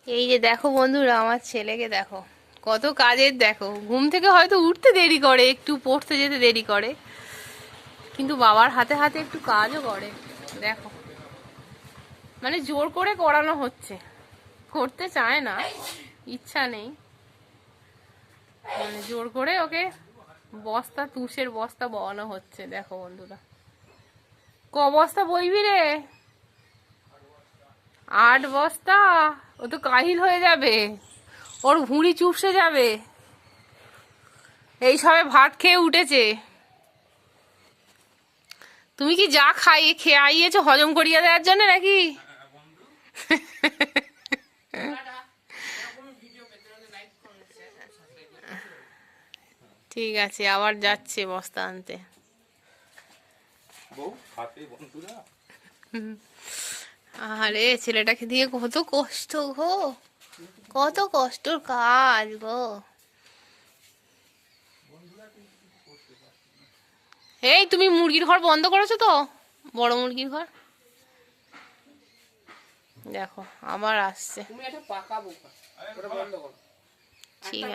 এই যে দেখো বন্ধুরা, আমার ছেলেকে দেখো কত কাজের। দেখো ঘুম থেকে হয়তো উঠতে দেরি করে, একটু পড়তে যেতে দেরি করে, কিন্তু বাবার হাতে হাতে একটু কাজও করে। দেখো, মানে জোর করে করানো হচ্ছে, করতে চায় না, ইচ্ছা নেই, মানে জোর করে ওকে বস্তা, তুষের বস্তা বওয়ানো হচ্ছে। দেখো বন্ধুরা, ক বস্তা বইবি রে? 8 বস্তা? ও তো কাহিল হয়ে যাবে, ওর ভুঁড়ি চুপসে যাবে। এই সবে ভাত খেয়ে উঠেছে। তুমি কি যা খেয়ে আইয়েছো হজম করিয়ে দেওয়ার জন্য নাকি? ঠিক আছে, আবার যাচ্ছে বস্তা আনতে। আরে ছেলেটাকে দিয়ে কত কষ্ট গো, কত কষ্টর কাজ গো। এই তুমি মুরগির ঘর বন্ধ করেছো তো? বড় মুরগির ঘর দেখো আবার আসছে। ঠিক আছে।